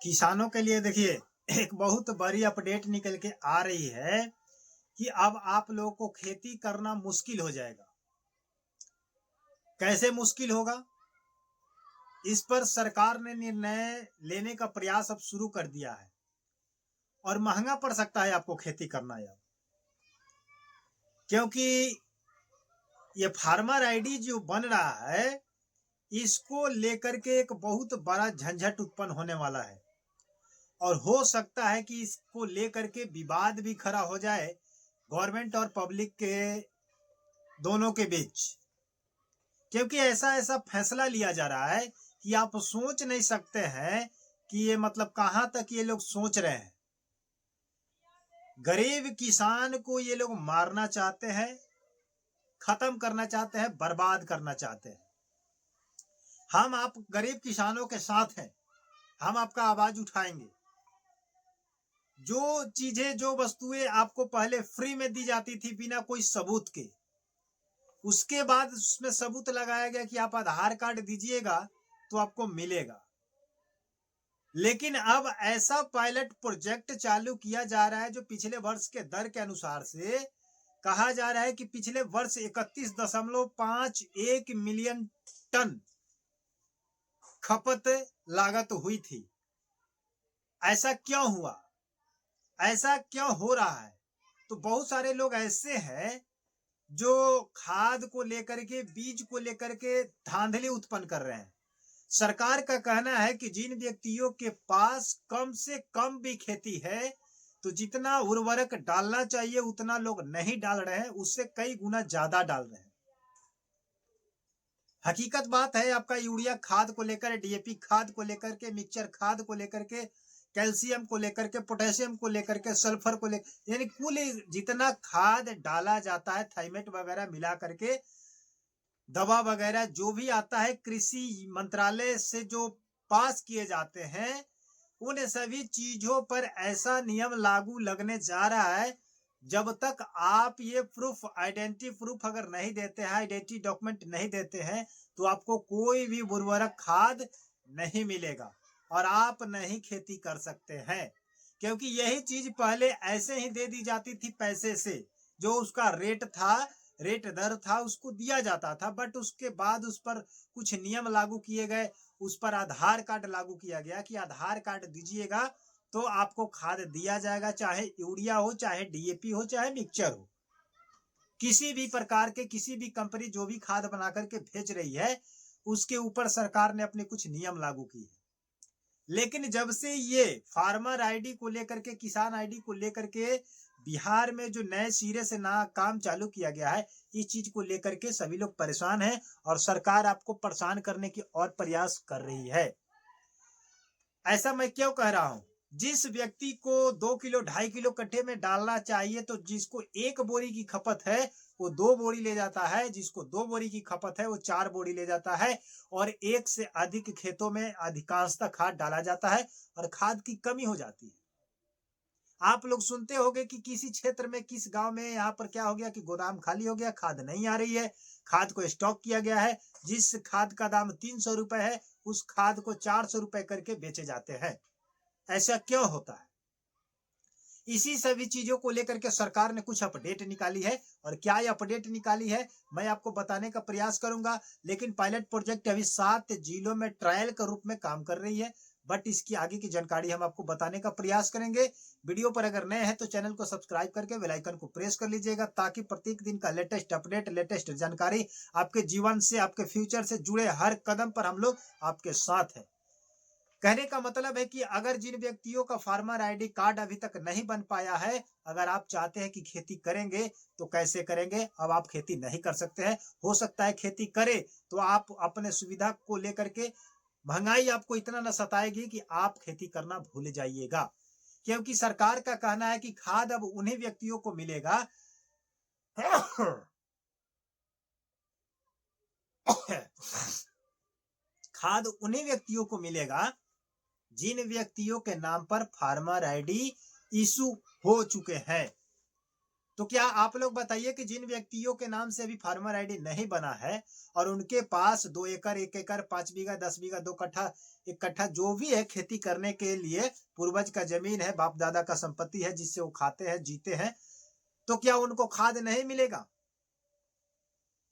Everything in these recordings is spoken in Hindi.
किसानों के लिए देखिए एक बहुत बड़ी अपडेट निकल के आ रही है कि अब आप लोगों को खेती करना मुश्किल हो जाएगा। कैसे मुश्किल होगा? इस पर सरकार ने निर्णय लेने का प्रयास अब शुरू कर दिया है और महंगा पड़ सकता है आपको खेती करना अब, क्योंकि ये फार्मर आईडी जो बन रहा है इसको लेकर के एक बहुत बड़ा झंझट उत्पन्न होने वाला है और हो सकता है कि इसको लेकर के विवाद भी खड़ा हो जाए गवर्नमेंट और पब्लिक के दोनों के बीच, क्योंकि ऐसा ऐसा फैसला लिया जा रहा है कि आप सोच नहीं सकते हैं कि ये मतलब कहां तक ये लोग सोच रहे हैं। गरीब किसान को ये लोग मारना चाहते हैं, खत्म करना चाहते हैं, बर्बाद करना चाहते हैं। हम आप गरीब किसानों के साथ हैं, हम आपका आवाज उठाएंगे। जो चीजें जो वस्तुएं आपको पहले फ्री में दी जाती थी बिना कोई सबूत के, उसके बाद उसमें सबूत लगाया गया कि आप आधार कार्ड दीजिएगा तो आपको मिलेगा। लेकिन अब ऐसा पायलट प्रोजेक्ट चालू किया जा रहा है जो पिछले वर्ष के दर के अनुसार से कहा जा रहा है कि पिछले वर्ष 31.51 मिलियन टन खपत लागत हुई थी। ऐसा क्यों हुआ? ऐसा क्यों हो रहा है? तो बहुत सारे लोग ऐसे हैं जो खाद को लेकर के, बीज को लेकर के धांधली उत्पन्न कर रहे हैं। सरकार का कहना है कि जिन व्यक्तियों के पास कम से कम भी खेती है तो जितना उर्वरक डालना चाहिए उतना लोग नहीं डाल रहे हैं, उससे कई गुना ज्यादा डाल रहे हैं। हकीकत बात है, आपका यूरिया खाद को लेकर, डीएपी खाद को लेकर के, मिक्सचर खाद को लेकर के, कैल्शियम को लेकर के, पोटेशियम को लेकर के, सल्फर को लेकर, यानी कुल जितना खाद डाला जाता है, थाइमेट वगैरह मिला करके, दवा वगैरह जो भी आता है कृषि मंत्रालय से जो पास किए जाते हैं, उन सभी चीजों पर ऐसा नियम लागू लगने जा रहा है जब तक आप ये प्रूफ, आइडेंटिटी प्रूफ अगर नहीं देते हैं, आइडेंटिटी डॉक्यूमेंट नहीं देते हैं, तो आपको कोई भी उर्वरक खाद नहीं मिलेगा और आप नहीं खेती कर सकते हैं। क्योंकि यही चीज पहले ऐसे ही दे दी जाती थी पैसे से, जो उसका रेट था, रेट दर था, उसको दिया जाता था। बट उसके बाद उस पर कुछ नियम लागू किए गए, उस पर आधार कार्ड लागू किया गया कि आधार कार्ड दीजिएगा तो आपको खाद दिया जाएगा, चाहे यूरिया हो, चाहे डीएपी हो, चाहे मिक्सचर हो। किसी भी प्रकार के, किसी भी कंपनी जो भी खाद बना करके भेज रही है उसके ऊपर सरकार ने अपने कुछ नियम लागू किए हैं। लेकिन जब से ये फार्मर आईडी को लेकर के, किसान आईडी को लेकर के बिहार में जो नए सिरे से ना काम चालू किया गया है, इस चीज को लेकर के सभी लोग परेशान हैं और सरकार आपको परेशान करने की और प्रयास कर रही है। ऐसा मैं क्यों कह रहा हूं? जिस व्यक्ति को 2 किलो 2.5 किलो कट्टे में डालना चाहिए, तो जिसको 1 बोरी की खपत है वो 2 बोरी ले जाता है, जिसको 2 बोरी की खपत है वो 4 बोरी ले जाता है और एक से अधिक खेतों में अधिकांशतः खाद डाला जाता है और खाद की कमी हो जाती है। आप लोग सुनते होंगे कि किसी क्षेत्र में, किस गांव में यहाँ पर क्या हो गया कि गोदाम खाली हो गया, खाद नहीं आ रही है, खाद को स्टॉक किया गया है, जिस खाद का दाम 300 रुपए है उस खाद को 400 रुपए करके बेचे जाते हैं। ऐसा क्यों होता है? इसी सभी चीजों को लेकर के सरकार ने कुछ अपडेट निकाली है और क्या ये अपडेट निकाली है मैं आपको बताने का प्रयास करूंगा। लेकिन पायलट प्रोजेक्ट अभी 7 जिलों में ट्रायल के रूप में काम कर रही है, बट इसकी आगे की जानकारी हम आपको बताने का प्रयास करेंगे। वीडियो पर अगर नए हैं तो चैनल को सब्सक्राइब करके बेल आइकन को प्रेस कर लीजिएगा, ताकि प्रत्येक दिन का लेटेस्ट अपडेट, लेटेस्ट जानकारी आपके जीवन से, आपके फ्यूचर से जुड़े हर कदम पर हम लोग आपके साथ हैं। कहने का मतलब है कि अगर जिन व्यक्तियों का फार्मर आईडी कार्ड अभी तक नहीं बन पाया है, अगर आप चाहते हैं कि खेती करेंगे तो कैसे करेंगे? अब आप खेती नहीं कर सकते हैं। हो सकता है खेती करें तो आप अपने सुविधा को लेकर के, महंगाई आपको इतना न सताएगी कि आप खेती करना भूल जाइएगा। क्योंकि सरकार का कहना है कि खाद अब उन्हीं व्यक्तियों को मिलेगा खाद उन्हीं व्यक्तियों को मिलेगा जिन व्यक्तियों के नाम पर फार्मर आईडी इशू हो चुके हैं। तो क्या आप लोग बताइए कि जिन व्यक्तियों के नाम से अभी फार्मर आईडी नहीं बना है और उनके पास 2 एकड़ 1 एकड़ 5 बीघा 10 बीघा 2 कट्ठा 1 कट्ठा जो भी है खेती करने के लिए पूर्वज का जमीन है, बाप दादा का संपत्ति है जिससे वो खाते हैं जीते हैं, तो क्या उनको खाद नहीं मिलेगा?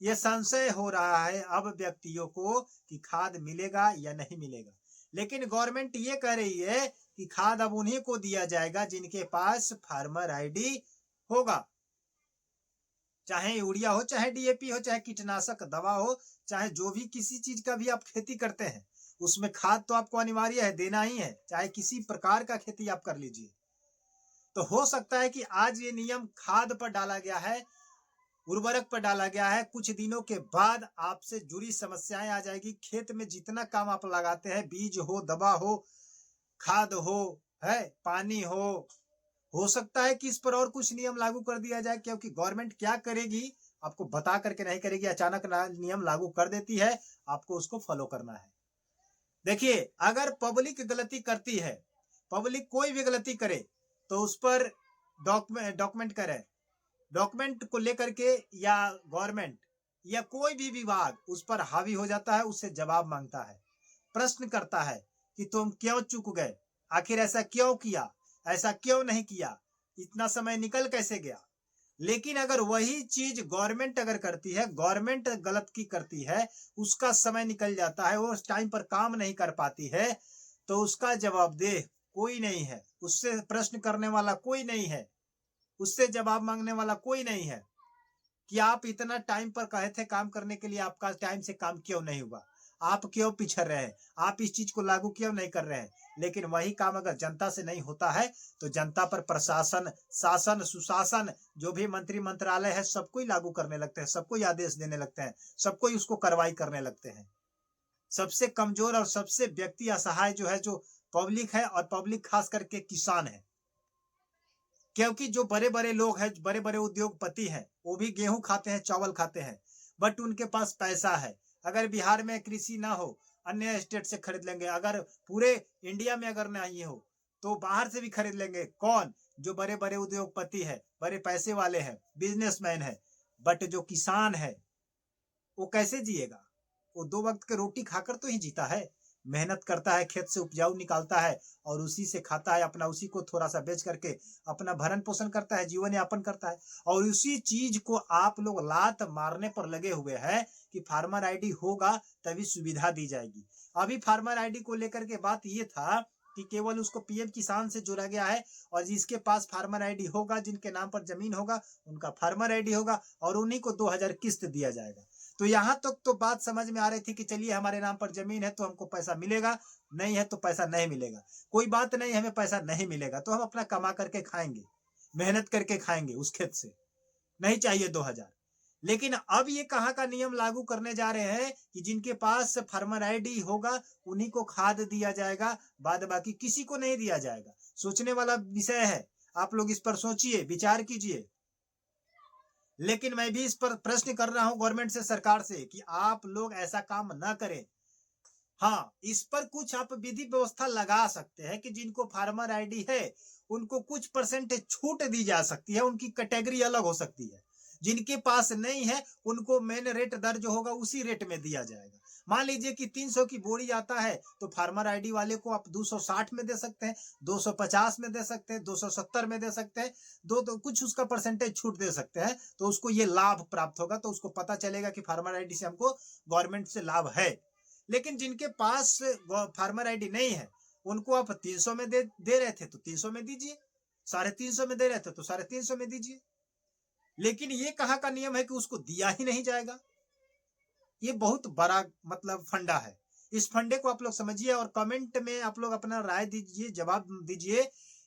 ये संशय हो रहा है अब व्यक्तियों को कि खाद मिलेगा या नहीं मिलेगा। लेकिन गवर्नमेंट ये कह रही है कि खाद अब उन्हीं को दिया जाएगा जिनके पास फार्मर आईडी होगा, चाहे यूरिया हो, चाहे डीएपी हो, चाहे कीटनाशक दवा हो, चाहे जो भी किसी चीज का भी आप खेती करते हैं उसमें खाद तो आपको अनिवार्य है, देना ही है, चाहे किसी प्रकार का खेती आप कर लीजिए। तो हो सकता है कि आज ये नियम खाद पर डाला गया है, उर्वरक पर डाला गया है, कुछ दिनों के बाद आपसे जुड़ी समस्याएं आ जाएगी। खेत में जितना काम आप लगाते हैं, बीज हो, दवा हो, खाद हो, है पानी हो सकता है कि इस पर और कुछ नियम लागू कर दिया जाए, क्योंकि गवर्नमेंट क्या करेगी आपको बता करके नहीं करेगी, अचानक नियम लागू कर देती है, आपको उसको फॉलो करना है। देखिए, अगर पब्लिक गलती करती है, पब्लिक कोई भी गलती करे तो उस पर डॉक्यूमेंट करे, डॉक्यूमेंट को लेकर के या गवर्नमेंट या कोई भी विभाग उस पर हावी हो जाता है, उससे जवाब मांगता है, प्रश्न करता है कि तुम क्यों चूक गए, आखिर ऐसा क्यों किया, ऐसा क्यों नहीं किया, इतना समय निकल कैसे गया। लेकिन अगर वही चीज गवर्नमेंट अगर करती है, गवर्नमेंट गलत की करती है, उसका समय निकल जाता है, वो उस टाइम पर काम नहीं कर पाती है, तो उसका जवाबदेह कोई नहीं है, उससे प्रश्न करने वाला कोई नहीं है, उससे जवाब मांगने वाला कोई नहीं है कि आप इतना टाइम पर कहे थे काम करने के लिए, आपका टाइम से काम क्यों नहीं हुआ, आप क्यों पिछड़ रहे हैं, आप इस चीज को लागू क्यों नहीं कर रहे हैं। लेकिन वही काम अगर जनता से नहीं होता है तो जनता पर प्रशासन, शासन, सुशासन, जो भी मंत्री मंत्रालय है सबको ही लागू करने लगते हैं, सबको ही आदेश देने लगते हैं, सबको ही उसको कार्रवाई करने लगते हैं। सबसे कमजोर और सबसे व्यक्ति असहाय जो है, जो पब्लिक है, और पब्लिक खास करके किसान है, क्योंकि जो बड़े बड़े लोग हैं, बड़े बड़े उद्योगपति हैं, वो भी गेहूं खाते हैं, चावल खाते हैं, बट उनके पास पैसा है। अगर बिहार में कृषि ना हो, अन्य स्टेट से खरीद लेंगे, अगर पूरे इंडिया में अगर नहीं हो तो बाहर से भी खरीद लेंगे। कौन? जो बड़े बड़े उद्योगपति है, बड़े पैसे वाले हैं, बिजनेसमैन है। बट जो किसान है वो कैसे जिएगा? वो 2 वक्त की रोटी खाकर तो ही जीता है, मेहनत करता है, खेत से उपजाऊ निकालता है और उसी से खाता है, अपना उसी को थोड़ा सा बेच करके अपना भरण पोषण करता है, जीवन यापन करता है। और उसी चीज को आप लोग लात मारने पर लगे हुए हैं कि फार्मर आईडी होगा तभी सुविधा दी जाएगी। अभी फार्मर आईडी को लेकर के बात ये था कि केवल उसको पीएम किसान से जोड़ा गया है, और जिसके पास फार्मर आईडी होगा, जिनके नाम पर जमीन होगा, उनका फार्मर आईडी होगा और उन्हीं को 2000 किस्त दिया जाएगा। तो यहां तक तो बात समझ में आ रही थी कि चलिए हमारे नाम पर जमीन है तो हमको पैसा मिलेगा, नहीं है तो पैसा नहीं मिलेगा, कोई बात नहीं, हमें पैसा नहीं मिलेगा तो हम अपना कमा करके खाएंगे, मेहनत करके खाएंगे उस खेत से, नहीं चाहिए 2000। लेकिन अब ये कहाँ का नियम लागू करने जा रहे हैं कि जिनके पास फार्मर आईडी होगा उन्हीं को खाद दिया जाएगा, बाद बाकी किसी को नहीं दिया जाएगा। सोचने वाला विषय है, आप लोग इस पर सोचिए, विचार कीजिए। लेकिन मैं भी इस पर प्रश्न कर रहा हूं गवर्नमेंट से, सरकार से, कि आप लोग ऐसा काम ना करें। हाँ, इस पर कुछ आप विधि व्यवस्था लगा सकते हैं कि जिनको फार्मर आईडी है उनको कुछ परसेंटेज छूट दी जा सकती है, उनकी कैटेगरी अलग हो सकती है। जिनके पास नहीं है उनको मेन रेट दर्ज होगा, उसी रेट में दिया जाएगा। मान लीजिए कि 300 की बोरी आता है तो फार्मर आईडी वाले को आप 260 में दे सकते हैं, 250 में दे सकते हैं, 270 में दे सकते हैं, तो कुछ उसका परसेंटेज छूट दे सकते हैं, तो उसको ये लाभ प्राप्त होगा, तो उसको पता चलेगा कि फार्मर आईडी से हमको गवर्नमेंट से लाभ है। लेकिन जिनके पास फार्मर आईडी नहीं है उनको आप 300 में दे रहे थे तो 300 में दीजिए, 350 में दे रहे थे तो 350 में दीजिए। लेकिन ये कहाँ का नियम है कि उसको दिया ही नहीं जाएगा? ये बहुत बड़ा मतलब फंडा है। इस फंडे को आप लोग समझिए और कमेंट में आप लोग अपना राय दीजिए, जवाब दीजिए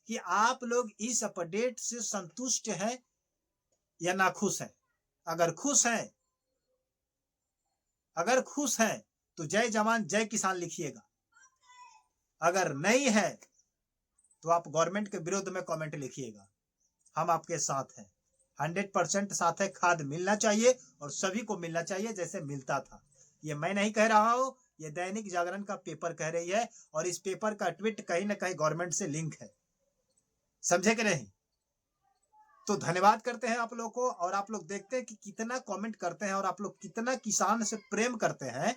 कि आप लोग इस अपडेट से संतुष्ट हैं या नाखुश हैं। अगर खुश हैं, अगर खुश हैं तो जय जवान जय किसान लिखिएगा। अगर नहीं है तो आप गवर्नमेंट के विरोध में कमेंट लिखिएगा। हम आपके साथ हैं, 100% साथ है। खाद मिलना चाहिए और सभी को मिलना चाहिए जैसे मिलता था। ये मैं नहीं कह रहा हूं, ये दैनिक जागरण का पेपर कह रही है, और इस पेपर का ट्वीट कहीं ना कहीं गवर्नमेंट से लिंक है, समझे कि नहीं? तो धन्यवाद करते हैं आप लोग को, और आप लोग देखते हैं कि कितना कमेंट करते हैं और आप लोग कितना किसान से प्रेम करते हैं,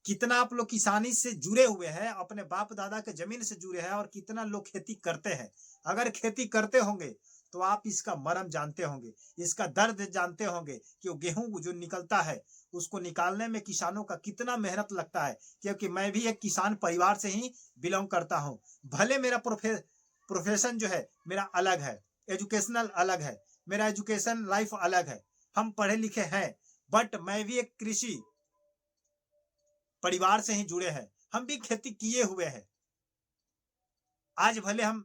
कितना आप लोग किसानी से जुड़े हुए हैं, अपने बाप दादा के जमीन से जुड़े हैं, और कितना लोग खेती करते हैं। अगर खेती करते होंगे तो आप इसका मर्म जानते होंगे, इसका दर्द जानते होंगे कि वो गेहूं जो निकलता है उसको निकालने में किसानों का कितना मेहनत लगता है। क्योंकि मैं भी एक किसान परिवार से ही बिलोंग करता हूं। भले मेरा प्रोफेशन जो है मेरा अलग है, एजुकेशनल अलग है, मेरा एजुकेशन लाइफ अलग है, हम पढ़े लिखे हैं, बट मैं भी एक कृषि परिवार से ही जुड़े हैं। हम भी खेती किए हुए हैं। आज भले हम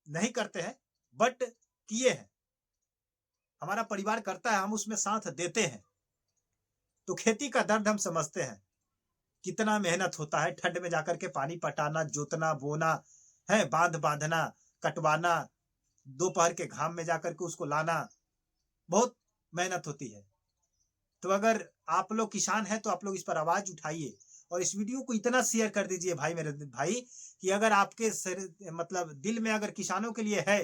नहीं करते हैं बट किए हैं, हमारा परिवार करता है, हम उसमें साथ देते हैं। तो खेती का दर्द हम समझते हैं, कितना मेहनत होता है ठंड में जाकर के पानी पटाना, जोतना, बोना है, बांध बांधना, कटवाना, दोपहर के घाम में जाकर के उसको लाना, बहुत मेहनत होती है। तो अगर आप लोग किसान हैं तो आप लोग इस पर आवाज उठाइए और इस वीडियो को इतना शेयर कर दीजिए भाई, मेरे भाई, कि अगर आपके मतलब दिल में अगर किसानों के लिए है,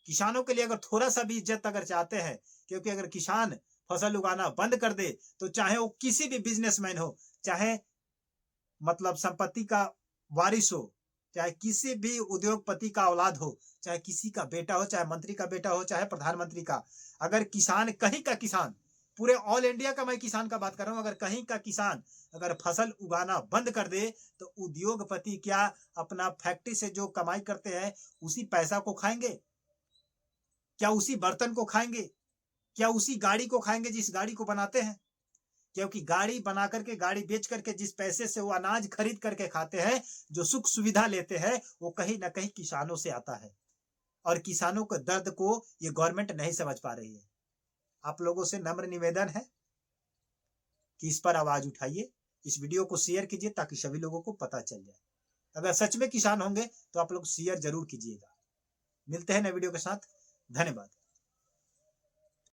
किसानों के लिए अगर थोड़ा सा भी इज्जत अगर चाहते हैं, क्योंकि अगर किसान फसल उगाना बंद कर दे तो चाहे वो किसी भी बिजनेसमैन हो, चाहे मतलब संपत्ति का वारिस हो, चाहे किसी भी उद्योगपति का औलाद हो, चाहे किसी का बेटा हो, चाहे मंत्री का बेटा हो, चाहे प्रधानमंत्री का, अगर किसान, कहीं का किसान, पूरे ऑल इंडिया का मैं किसान का बात कर रहा हूं, अगर कहीं का किसान अगर फसल उगाना बंद कर दे तो उद्योगपति क्या अपना फैक्ट्री से जो कमाई करते हैं उसी पैसा को खाएंगे? क्या उसी बर्तन को खाएंगे? क्या उसी गाड़ी को खाएंगे जिस गाड़ी को बनाते हैं? क्योंकि गाड़ी बना करके, गाड़ी बेच करके जिस पैसे से वो अनाज खरीद करके खाते हैं, जो सुख सुविधा लेते हैं, वो कहीं ना कहीं किसानों से आता है। और किसानों के दर्द को ये गवर्नमेंट नहीं समझ पा रही है। आप लोगों से नम्र निवेदन है कि इस पर आवाज उठाइए, इस वीडियो को शेयर कीजिए ताकि सभी लोगों को पता चल जाए। अगर सच में किसान होंगे तो आप लोग शेयर जरूर कीजिएगा। मिलते हैं नए वीडियो के साथ। धन्यवाद।